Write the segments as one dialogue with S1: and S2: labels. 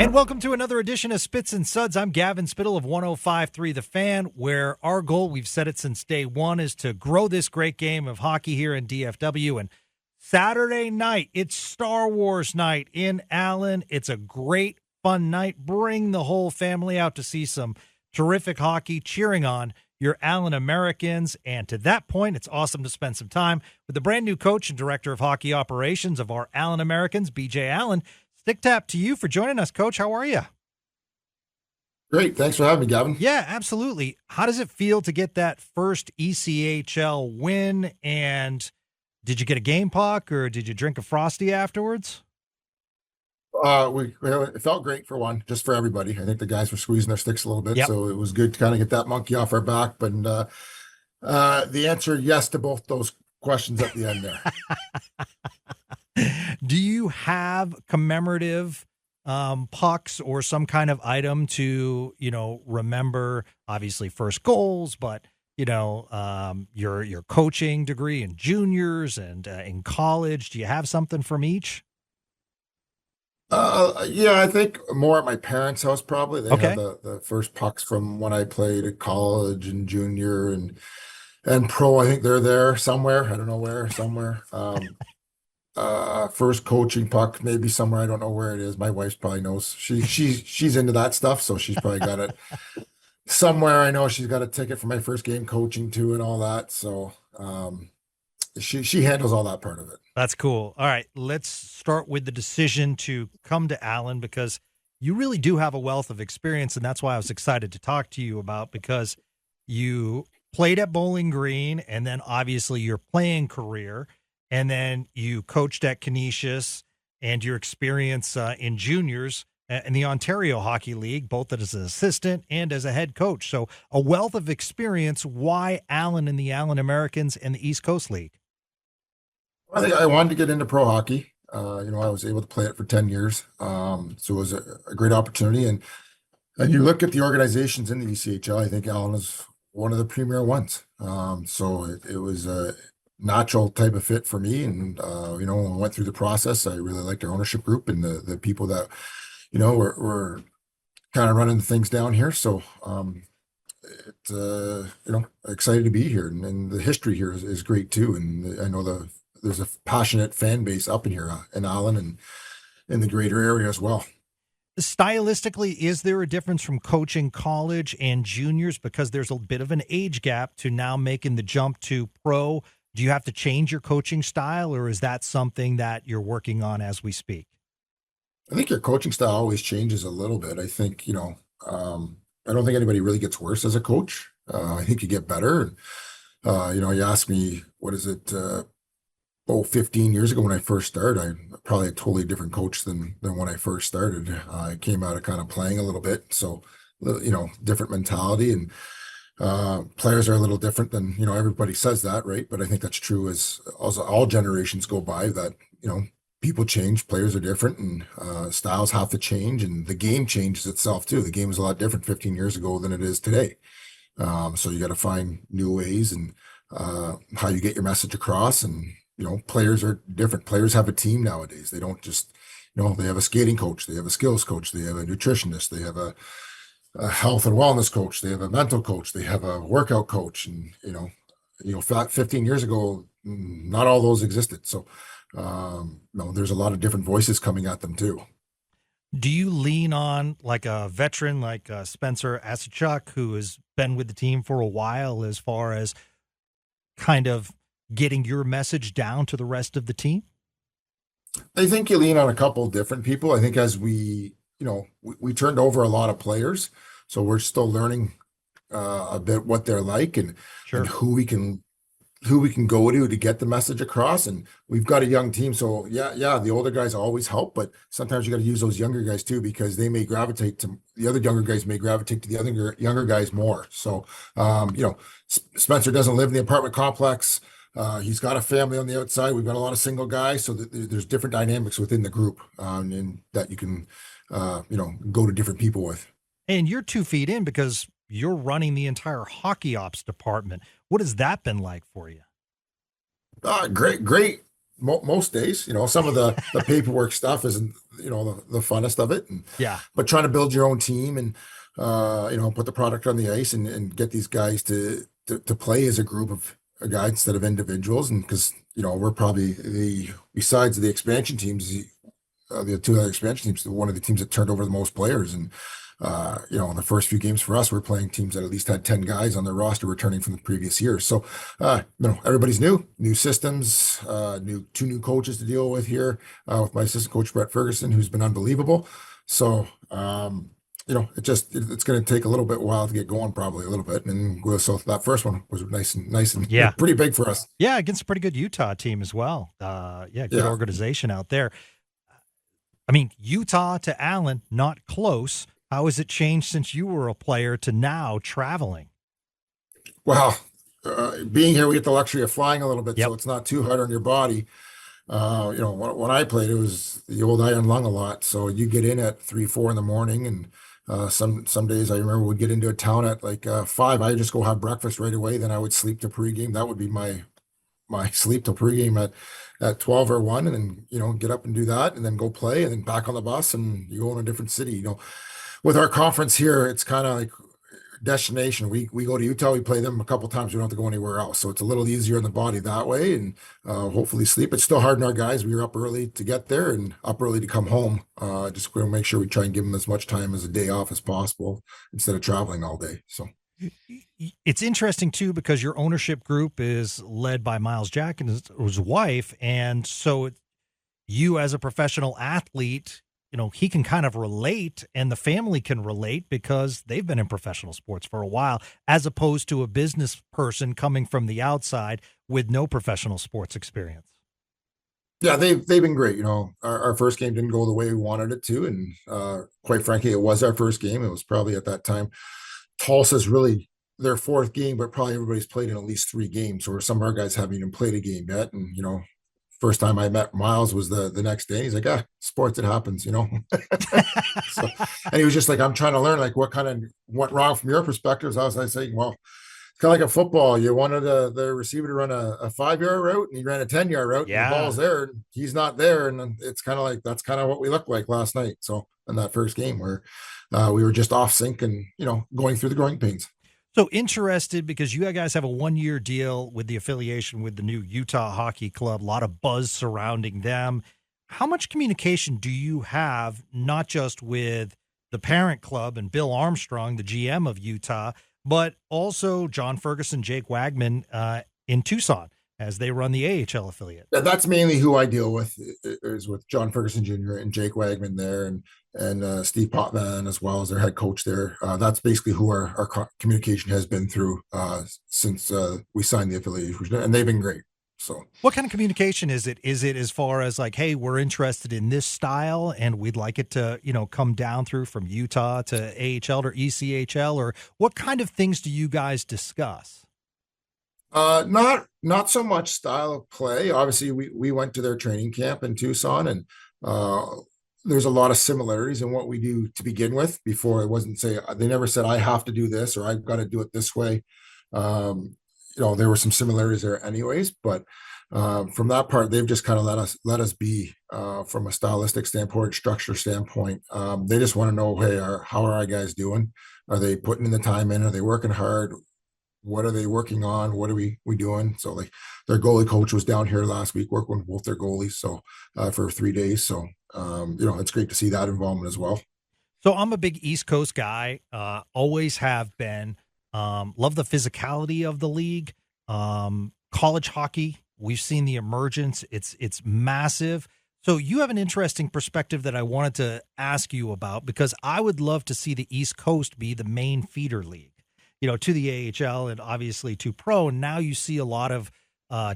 S1: And welcome to another edition of Spits and Suds. I'm Gavin Spittle of 105.3 The Fan, where our goal, we've said it since day one, is to grow this great game of hockey here in DFW. And Saturday night, it's Star Wars night in Allen. It's a great, fun night. Bring the whole family out to see some terrific hockey, cheering on your Allen Americans. And to that point, it's awesome to spend some time with the brand new coach and director of hockey operations of our Allen Americans, BJ Allen. Stick tap to you for joining us, Coach. How are you?
S2: Great. Thanks for having me, Gavin.
S1: Yeah, absolutely. How does it feel to get that first ECHL win? And did you get a game puck or did you drink a Frosty afterwards?
S2: It felt great for one, just for everybody. I think the guys were squeezing their sticks a little bit, so it was good to kind of get that monkey off our back. But the answer, yes, to both those questions at the end there.
S1: Do you have commemorative pucks or some kind of item to, remember, obviously first goals, but, your coaching degree in juniors and in college? Do you have something from each?
S2: Yeah, I think more at my parents' house, probably. They
S1: Okay.
S2: had the first pucks from when I played at college and junior and pro. I think they're there somewhere. I don't know where, somewhere. First coaching puck, maybe somewhere. I don't know where it is. My wife probably knows. She's into that stuff, so she's probably got it somewhere. I know she's got a ticket for my first game coaching too and all that. So she handles all that part of it.
S1: That's cool. All right, let's start with the decision to come to Allen, because you really do have a wealth of experience, and that's why I was excited to talk to you about, because you played at Bowling Green, and then obviously your playing career, and then you coached at Canisius, and your experience in juniors in the Ontario Hockey League, both as an assistant and as a head coach. So a wealth of experience. Why Allen and the Allen Americans and the East Coast League?
S2: I think I wanted to get into pro hockey. I was able to play it for 10 years. So it was a great opportunity. And you look at the organizations in the ECHL, I think Allen is one of the premier ones. So it was a natural type of fit for me. And, when I went through the process, I really liked our ownership group and the people that, were kind of running things down here. So, excited to be here. And the history here is great too. And I know there's a passionate fan base up in here in Allen and in the greater area as well.
S1: Stylistically, is there a difference from coaching college and juniors, because there's a bit of an age gap to now making the jump to pro? Do you have to change your coaching style, or is that something that you're working on as we speak?
S2: I think your coaching style always changes a little bit. I think, I don't think anybody really gets worse as a coach. I think you get better. You ask me, what is it, 15 years ago when I first started, I'm probably a totally different coach than when I first started. I came out of kind of playing a little bit. So, different mentality, and players are a little different than, everybody says that, right? But I think that's true as all generations go by, that, people change, players are different, and styles have to change, and the game changes itself too. The game is a lot different 15 years ago than it is today. So you got to find new ways and how you get your message across. And players are different. Players have a team nowadays. They don't just, they have a skating coach, they have a skills coach, they have a nutritionist, they have a health and wellness coach, they have a mental coach, they have a workout coach. And, 15 years ago, not all those existed. So, there's a lot of different voices coming at them too.
S1: Do you lean on like a veteran like Spencer Asachuk, who has been with the team for a while, as far as kind of getting your message down to the rest of the team?
S2: I think you lean on a couple of different people. I think as we turned over a lot of players, so we're still learning a bit what they're like, and who we can go to get the message across. And we've got a young team, so yeah, the older guys always help, but sometimes you got to use those younger guys too, because they may gravitate to the other younger guys, may gravitate to the other younger guys more. So Spencer doesn't live in the apartment complex. He's got a family on the outside. We've got a lot of single guys, so there's different dynamics within the group, and that you can, go to different people with.
S1: And you're 2 feet in, because you're running the entire hockey ops department. What has that been like for you?
S2: Great most days. Some of the paperwork stuff isn't the funnest of it,
S1: Yeah.
S2: but trying to build your own team and put the product on the ice and get these guys to play as a group of guys instead of individuals, and because we're probably besides the expansion teams, the two other expansion teams, one of the teams that turned over the most players. And in the first few games for us, we're playing teams that at least had 10 guys on their roster returning from the previous year. So, everybody's new systems, two new coaches to deal with here, with my assistant coach, Brett Ferguson, who's been unbelievable. So, it's going to take a little bit while to get going, probably a little bit. And so that first one was nice and
S1: Yeah.
S2: pretty big for us.
S1: Yeah. Against a pretty good Utah team as well. Good organization out there. I mean, Utah to Allen, not close. How has it changed since you were a player to now traveling?
S2: Well, being here, we get the luxury of flying a little bit,
S1: Yep.
S2: so it's not too hard on your body. When I played, it was the old iron lung a lot. So you get in at 3, 4 in the morning, and some days I remember we'd get into a town at like 5. I just go have breakfast right away. Then I would sleep to pregame. That would be my sleep till pregame at 12 or 1, and then get up and do that, and then go play, and then back on the bus, and you go in a different city. With our conference here, it's kind of like destination. We go to Utah, we play them a couple times. We don't have to go anywhere else, so it's a little easier on the body that way, and hopefully sleep. It's still hard on our guys. We were up early to get there and up early to come home. Just going to make sure we try and give them as much time as a day off as possible instead of traveling all day. So
S1: it's interesting too, because your ownership group is led by Miles Jack and his wife, and so you as a professional athlete, he can kind of relate, and the family can relate because they've been in professional sports for a while, as opposed to a business person coming from the outside with no professional sports experience.
S2: Yeah, they've been great. Our first game didn't go the way we wanted it to, and quite frankly, it was our first game. It was probably at that time Tulsa's really their fourth game, but probably everybody's played in at least 3 games, or some of our guys haven't even played a game yet. And first time I met Miles was the next day. He's like, sports, it happens, So, and he was just like, I'm trying to learn, like, what kind of went wrong from your perspective. So I was saying, well, it's kind of like a football. You wanted the receiver to run a 5-yard route, and he ran a 10-yard route.
S1: Yeah.
S2: And the ball's there, and he's not there. And it's kind of like, that's kind of what we looked like last night. So in that first game where we were just off sync and, going through the growing pains.
S1: So interested, because you guys have a 1-year deal with the affiliation with the new Utah Hockey Club, a lot of buzz surrounding them. How much communication do you have, not just with the parent club and Bill Armstrong, the GM of Utah, but also John Ferguson, Jake Wagman in Tucson as they run the AHL affiliate?
S2: That's mainly who I deal with, is with John Ferguson Jr. and Jake Wagman there, and Steve Potman as well as their head coach there. That's basically who our communication has been through since we signed the affiliation, and they've been great. So
S1: what kind of communication is it? Is it as far as like, hey, we're interested in this style and we'd like it to, come down through from Utah to AHL or ECHL, or what kind of things do you guys discuss?
S2: Not so much style of play. Obviously, we went to their training camp in Tucson, and there's a lot of similarities in what we do to begin with. Before, it wasn't they never said I have to do this or I've got to do it this way. There were some similarities there anyways, but from that part, they've just kind of let us be from a stylistic standpoint, structure standpoint. They just want to know, hey, how are our guys doing? Are they putting in the time in? Are they working hard? What are they working on? What are we doing? So, like, their goalie coach was down here last week working with both their goalies, so for 3 days. So it's great to see that involvement as well.
S1: So I'm a big East Coast guy, always have been. Love the physicality of the league. College hockey, we've seen the emergence. It's massive. So you have an interesting perspective that I wanted to ask you about, because I would love to see the East Coast be the main feeder league, to the AHL and obviously to pro. And now you see a lot of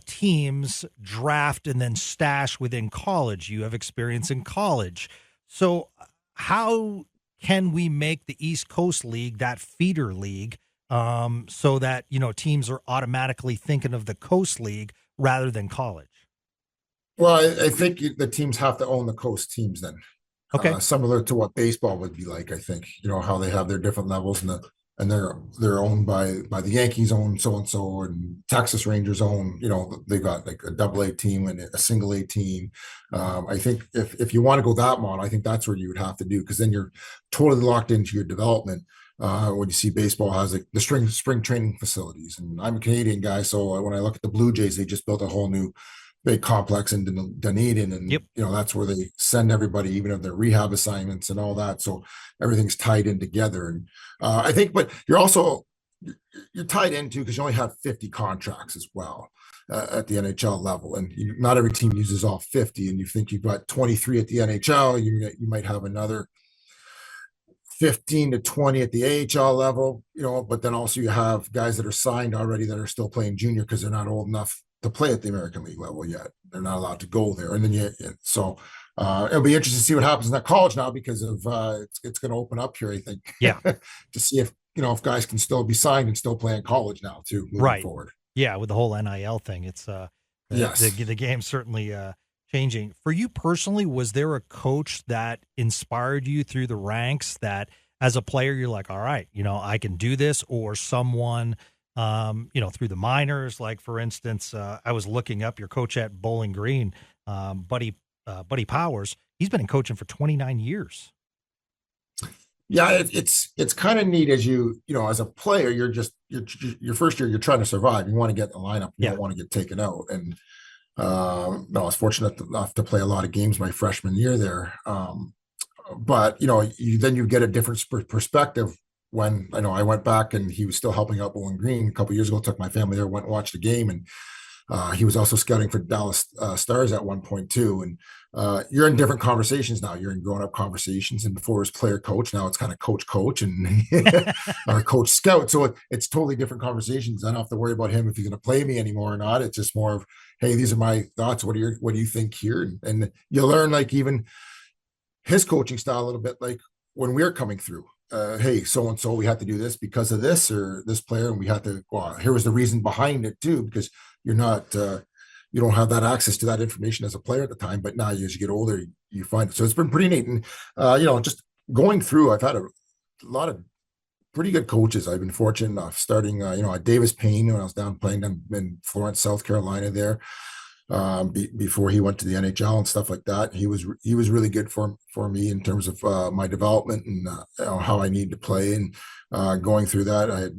S1: teams draft and then stash within college. You have experience in college. So how can we make the East Coast League that feeder league, so that, teams are automatically thinking of the Coast League rather than college?
S2: Well, I think the teams have to own the Coast teams then.
S1: Okay.
S2: Similar to what baseball would be like, I think, how they have their different levels and and they're owned by the Yankees own so and so, and Texas Rangers own, they got like a double A team and a single A team. I think if you want to go that model, I think that's where you would have to do, because then you're totally locked into your development. When you see baseball has like the spring training facilities, and I'm a Canadian guy, so when I look at the Blue Jays, they just built a whole new big complex in Dunedin, and
S1: Yep.
S2: that's where they send everybody, even of their rehab assignments and all that. So everything's tied in together, and I think, but you're tied into, because you only have 50 contracts as well at the NHL level, and not every team uses all 50. And you think you've got 23 at the NHL, you might have another 15 to 20 at the AHL level, but then also you have guys that are signed already that are still playing junior because they're not old enough to play at the American League level yet. They're not allowed to go there. And then it'll be interesting to see what happens in that college now, because of it's going to open up here, I think.
S1: Yeah.
S2: To see if guys can still be signed and still play in college now too, moving forward.
S1: Yeah, with the whole NIL thing, it's
S2: yes,
S1: the game's certainly changing. For you personally, was there a coach that inspired you through the ranks that as a player you're like, all right, I can do this, or someone through the minors, like for instance, I was looking up your coach at Bowling Green, Buddy Powers. He's been in coaching for 29 years.
S2: Yeah, it's kind of neat, as as a player, your first year, you're trying to survive. You want to get in the lineup. You don't want to get taken out. And no, I was fortunate enough to play a lot of games my freshman year there. But then you get a different perspective when I went back, and he was still helping out Bowling Green a couple of years ago. Took my family there, went and watched the game, and he was also scouting for Dallas Stars at one point too. And you're in different conversations now. You're in grown-up conversations, and before it was player coach, now it's kind of coach and or coach scout. So it's totally different conversations. I don't have to worry about him if he's going to play me anymore or not. It's just more of, hey, these are my thoughts. What do you think here? And you learn, like, even his coaching style a little bit, like when we're coming through. Hey, so and so, we had to do this because of this or this player, and we had to. Well, here was the reason behind it too, because you're not. You don't have that access to that information as a player at the time, but now as you get older, you find it. So it's been pretty neat. And, just going through, I've had a lot of pretty good coaches. I've been fortunate enough starting, at Davis Payne when I was down playing in Florence, South Carolina there, before he went to the NHL and stuff like that. He was really good for me in terms of my development and how I need to play. And going through that, I had,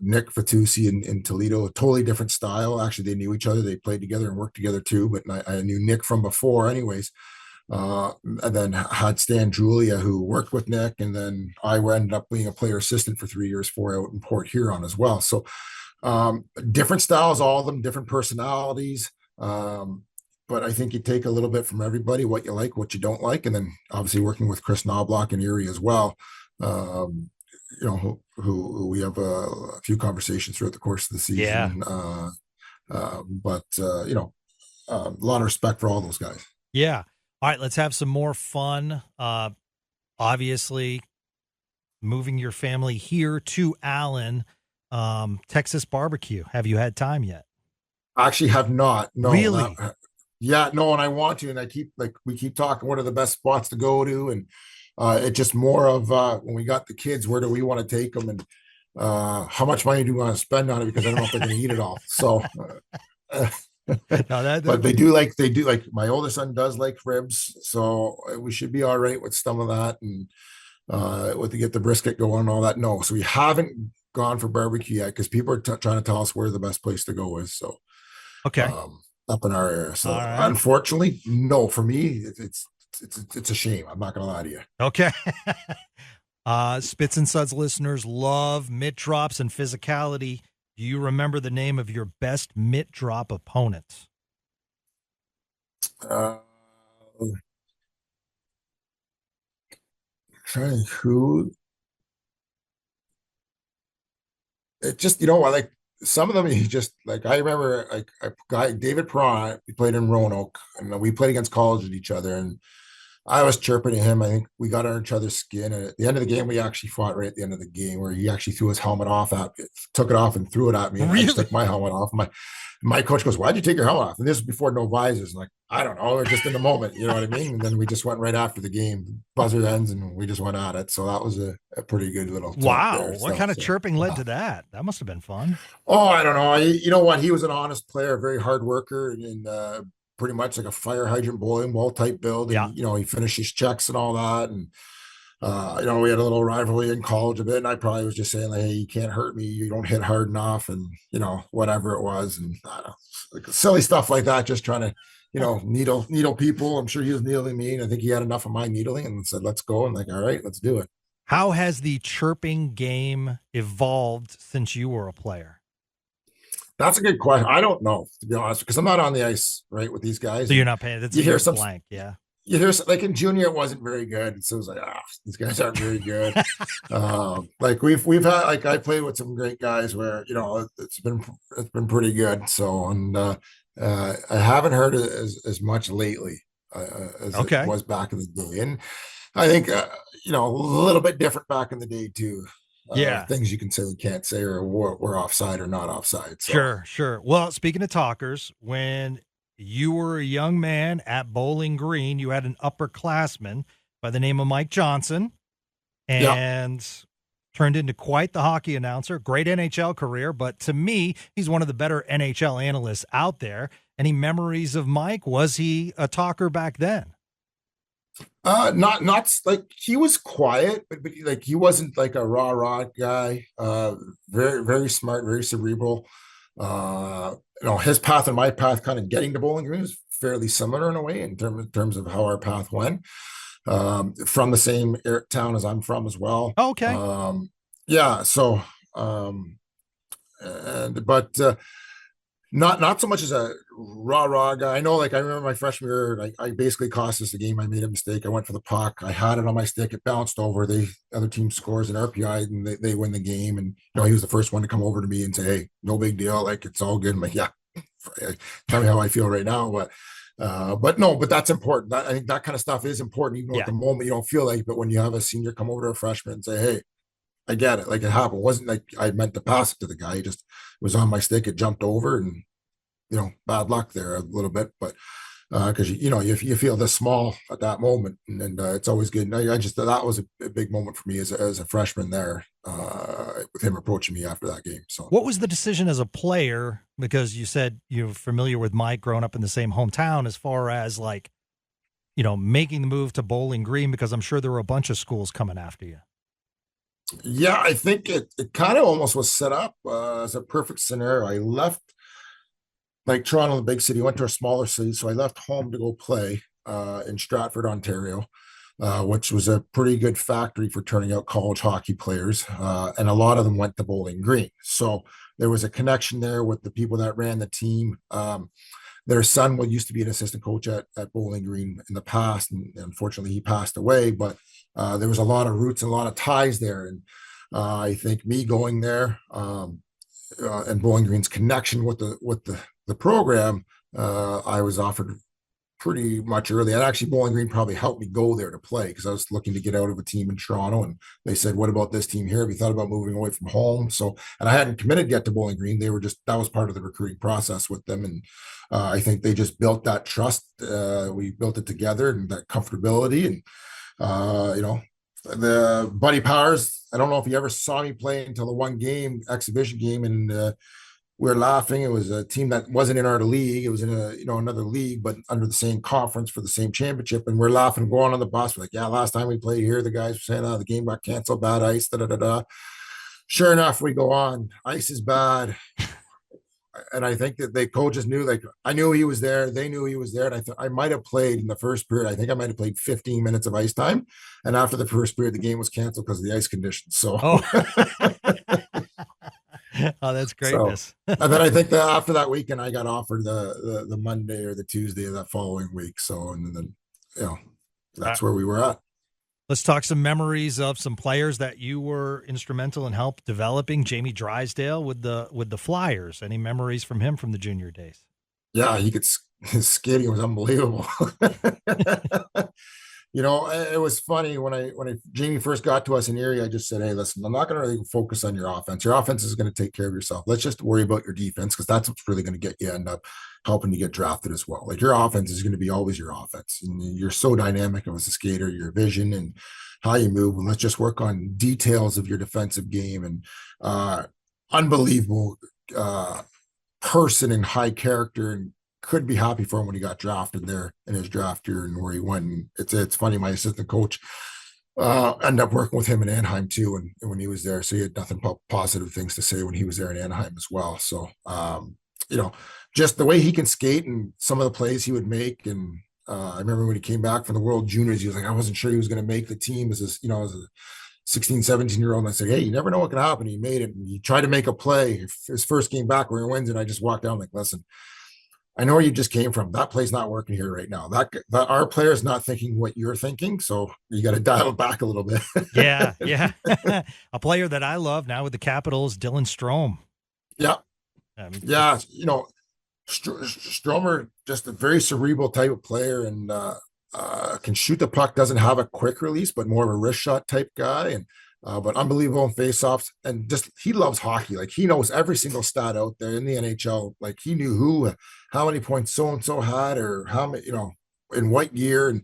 S2: Nick Fatusi in Toledo, a totally different style. Actually, they knew each other. They played together and worked together too. But I knew Nick from before anyways. And then had Stan Julia, who worked with Nick. And then I ended up being a player assistant for 3 years for out in Port Huron as well. So different styles, all of them, different personalities. But I think you take a little bit from everybody, what you like, what you don't like. And then obviously working with Chris Knobloch and Erie as well, who we have a few conversations throughout the course of the season.
S1: Yeah.
S2: But a lot of respect for all those guys.
S1: Yeah. All right, let's have some more fun. Obviously, moving your family here to Allen, Texas barbecue. Have you had time yet?
S2: I actually have not. No,
S1: really?
S2: No, and I want to. And we keep talking, what are the best spots to go to? And it's just more of when we got the kids, where do we want to take them, and how much money do we want to spend on it? Because I don't know if they're going to eat it all. So, but they do like my oldest son does like ribs, so we should be all right with some of that, and to get the brisket going and all that. No, so we haven't gone for barbecue yet, because people are trying to tell us where the best place to go is. So,
S1: okay,
S2: up in our area. So,
S1: right.
S2: Unfortunately, no. For me, it's a shame. I'm not going to lie to you.
S1: Okay. Spits and Suds listeners love mitt drops and physicality. Do you remember the name of your best mitt drop opponent?
S2: Trying who? It just, like some of them, he just, like, I remember a guy, David Perron, he played in Roanoke, and we played against college with each other. And I was chirping at him. I think we got on each other's skin. And at the end of the game, we actually fought right at the end of the game where he actually threw his helmet off took it off and threw it at me. And I just
S1: Really?
S2: took my helmet off. My coach goes, "Why'd you take your helmet off?" And this was before no visors. I'm like, I don't know. We're just in the moment. You know what I mean? And then we just went right after the game, buzzer ends, and we just went at it. So that was a pretty good little talk
S1: Wow.
S2: there.
S1: What kind of chirping led to that? That must have been fun.
S2: Oh, I don't know. You know what? He was an honest player, a very hard worker, and pretty much like a fire hydrant bowling ball type build.
S1: Yeah.
S2: And he finished his checks and all that. And we had a little rivalry in college a bit, and I probably was just saying, like, "Hey, you can't hurt me. You don't hit hard enough," and whatever it was, and I don't know, like silly stuff like that. Just trying to, needle people. I'm sure he was needling me, and I think he had enough of my needling, and said, "Let's go." And like, all right, let's do it.
S1: How has the chirping game evolved since you were a player?
S2: That's a good question. I don't know, to be honest, because I'm not on the ice, right, with these guys.
S1: So you're not paying. That's
S2: You hear some
S1: blank. Yeah.
S2: You hear like in junior, it wasn't very good. So it was like, these guys aren't very good. Like we've had, like, I played with some great guys where it's been pretty good. So I haven't heard it as much lately as it
S1: Okay.
S2: was back in the day, and I think a little bit different back in the day too.
S1: Yeah.
S2: Things you can say and can't say, or we're offside or not offside. So.
S1: Sure. Well, speaking of talkers, when you were a young man at Bowling Green, you had an upperclassman by the name of Mike Johnson and turned into quite the hockey announcer. Great NHL career, but to me, he's one of the better NHL analysts out there. Any memories of Mike? Was he a talker back then?
S2: Not like he was quiet, but like he wasn't like a rah guy. Very very smart, very cerebral. His path and my path, kind of getting to Bowling Green, is fairly similar in a way in terms of how our path went. From the same town as I'm from as well.
S1: Oh, okay.
S2: Yeah. So, not so much as a rah guy. I know, like, I remember my freshman year, like, I basically cost us the game. I made a mistake. I went for the puck. I had it on my stick. It bounced over. The other team scores an RPI, and they win the game. And he was the first one to come over to me and say, "Hey, no big deal. Like, it's all good." I'm like, "Yeah, tell me how I feel right now." But that's important. I think that kind of stuff is important, even though at the moment you don't feel like. But when you have a senior come over to a freshman and say, "Hey, I get it. Like, it happened. It wasn't like I meant to pass it to the guy. It just was on my stick. It jumped over, and bad luck there a little bit. But because you feel this small at that moment, and it's always good. And I just that was a big moment for me as a freshman there, with him approaching me after that game. So,
S1: what was the decision as a player? Because you said you're familiar with Mike, growing up in the same hometown, as far as like, making the move to Bowling Green, because I'm sure there were a bunch of schools coming after you.
S2: Yeah, I think it kind of almost was set up as a perfect scenario. I left, like, Toronto, the big city, went to a smaller city. So I left home to go play in Stratford, Ontario, which was a pretty good factory for turning out college hockey players. And a lot of them went to Bowling Green. So there was a connection there with the people that ran the team. Their son used to be an assistant coach at Bowling Green in the past, and unfortunately he passed away. But there was a lot of roots and a lot of ties there. And I think me going there and Bowling Green's connection with the program, I was offered pretty much early. And actually, Bowling Green probably helped me go there to play, because I was looking to get out of a team in Toronto, and they said, "What about this team here? Have you thought about moving away from home?" So, and I hadn't committed yet to Bowling Green. They were that was part of the recruiting process with them, and I think they just built that trust. We built it together, and that comfortability, and the Buddy Powers. I don't know if he ever saw me play until the one game, exhibition game, and we were laughing. It was a team that wasn't in our league. It was in another league, but under the same conference for the same championship. And we're laughing, going on the bus. We're like, "Yeah, last time we played here, the guys were saying, the game got canceled, bad ice, da da da da." Sure enough, we go on. Ice is bad. And I think that the coaches knew, like, I knew he was there. They knew he was there. And I might have played in the first period. I think I might have played 15 minutes of ice time. And after the first period, the game was canceled because of the ice conditions. So,
S1: oh, that's greatness.
S2: So, and then I think that after that weekend, I got offered the Monday or the Tuesday of that following week. So, and then, that's where we were at.
S1: Let's talk some memories of some players that you were instrumental in help developing. Jamie Drysdale with the Flyers. Any memories from him from the junior days?
S2: Yeah, his skating was unbelievable. It was funny when Jamie first got to us in Erie. I just said, "Hey, listen, I'm not going to really focus on your offense. Your offense is going to take care of yourself. Let's just worry about your defense because that's what's really going to get you end up helping you get drafted as well. Like your offense is going to be always your offense, and you're so dynamic as a skater, your vision and how you move. And let's just work on details of your defensive game and unbelievable person and high character and." Could be happy for him when he got drafted there in his draft year and where he went. And it's funny, my assistant coach ended up working with him in Anaheim too, and when he was there, so he had nothing but positive things to say when he was there in Anaheim as well. So just the way he can skate and some of the plays he would make. And I remember when he came back from the World Juniors, he was like, I wasn't sure he was going to make the team as a 16, 17-year-old. And I said, hey, you never know what can happen. He made it, and he tried to make a play. If his first game back where he wins, and I just walked down like, listen, I know where you just came from. That play's not working here right now. That our player is not thinking what you're thinking, so you got to dial it back a little bit.
S1: Yeah. A player that I love now with the Capitals, Dylan Strome.
S2: Yeah, Stromer, just a very cerebral type of player, and can shoot the puck. Doesn't have a quick release, but more of a wrist shot type guy, and but unbelievable in faceoffs. And just he loves hockey. Like he knows every single stat out there in the NHL. Like he knew how many points so and so had, or how many, in what year. And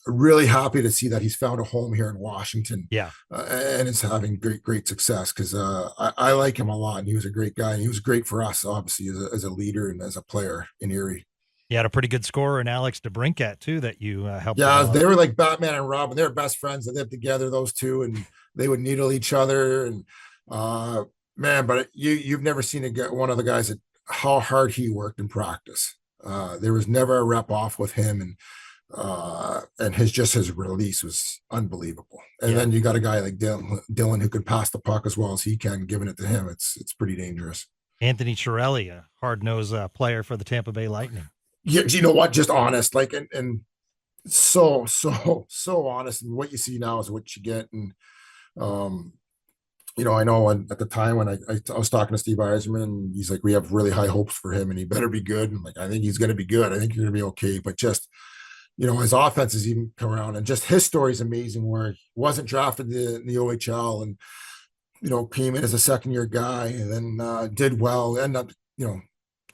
S2: really happy to see that he's found a home here in Washington.
S1: Yeah,
S2: and is having great success because I like him a lot, and he was a great guy, and he was great for us, obviously, as a leader and as a player in Erie.
S1: You had a pretty good scorer in Alex DeBrincat too that you helped.
S2: Yeah, they were like Batman and Robin. They were best friends. They lived together, those two, and they would needle each other. And man, but you've never seen one of the guys that how hard he worked in practice. There was never a rep off with him, and his release was unbelievable. And then you got a guy like Dylan who could pass the puck as well as he can. Giving it to him, it's pretty dangerous.
S1: Anthony Cirelli, a hard-nosed player for the Tampa Bay Lightning.
S2: Yeah, you know what? Just honest, like, and so honest. And what you see now is what you get. And I know at the time when I was talking to Steve Yzerman, and he's like, we have really high hopes for him, and he better be good. And like, I think he's going to be good. I think you're going to be okay. But just his offense has even come around, and just his story is amazing. Where he wasn't drafted in the OHL, and came in as a second-year guy, and then did well. Ended up,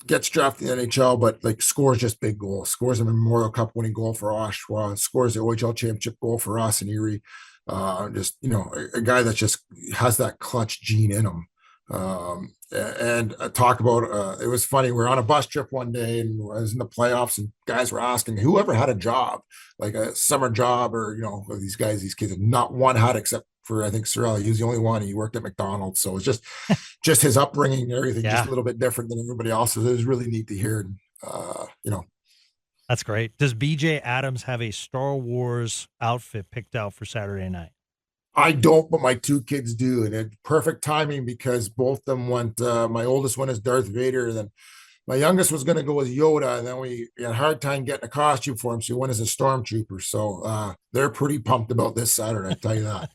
S2: gets drafted in the NHL, but like scores just big goals. Scores a Memorial Cup winning goal for Oshawa. Scores the OHL championship goal for us in Erie. A guy that just has that clutch gene in him. And talk about it was funny. We're on a bus trip one day, and I was in the playoffs, and guys were asking whoever had a job, like a summer job, or these kids, not one had except for I think Cirelli. He was the only one. He worked at McDonald's, so it's just his upbringing and everything, just a little bit different than everybody else. So it was really neat to hear.
S1: That's great. Does BJ Adams have a Star Wars outfit picked out for Saturday night?
S2: I don't, but my two kids do, and it's perfect timing because both of them went. My oldest one is Darth Vader, and then my youngest was going to go as Yoda, and then we had a hard time getting a costume for him, so he went as a stormtrooper. So they're pretty pumped about this Saturday, I tell you that.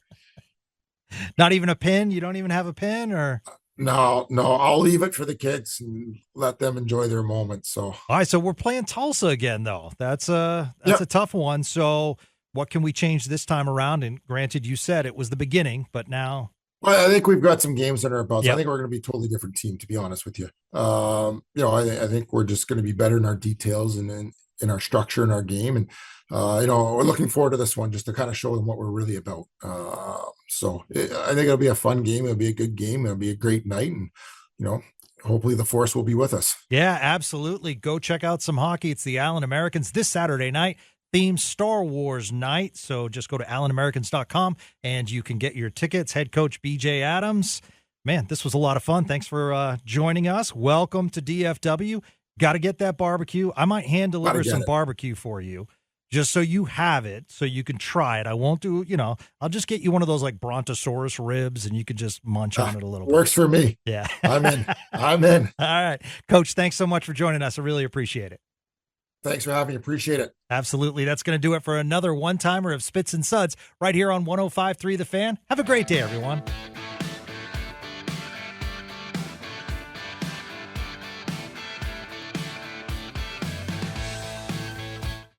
S1: Not even a pin? You don't even have a pin, or?
S2: No, I'll leave it for the kids and let them enjoy their moment. So,
S1: all right, so we're playing Tulsa again, though. That's a tough one. So, what can we change this time around? And granted, you said it was the beginning, but now.
S2: Well, I think we've got some games under our belts. Yep. I think we're going to be a totally different team, to be honest with you. I think we're just going to be better in our details and in our structure and our game. And, we're looking forward to this one just to kind of show them what we're really about. I think it'll be a fun game. It'll be a good game. It'll be a great night. And, hopefully the Force will be with us.
S1: Yeah, absolutely. Go check out some hockey. It's the Allen Americans this Saturday night. Themed Star Wars night. So just go to AllenAmericans.com and you can get your tickets. Head coach BJ Adams. Man, this was a lot of fun. Thanks for joining us. Welcome to DFW. Got to get that barbecue. I might hand deliver some barbecue for you just so you have it, so you can try it. I won't do, I'll just get you one of those like Brontosaurus ribs and you can just munch on it a little bit.
S2: Works for me.
S1: Yeah.
S2: I'm in.
S1: All right. Coach, thanks so much for joining us. I really appreciate it.
S2: Thanks for having me. Appreciate it.
S1: Absolutely. That's going to do it for another one-timer of Spits and Suds right here on 105.3 The Fan. Have a great day, everyone.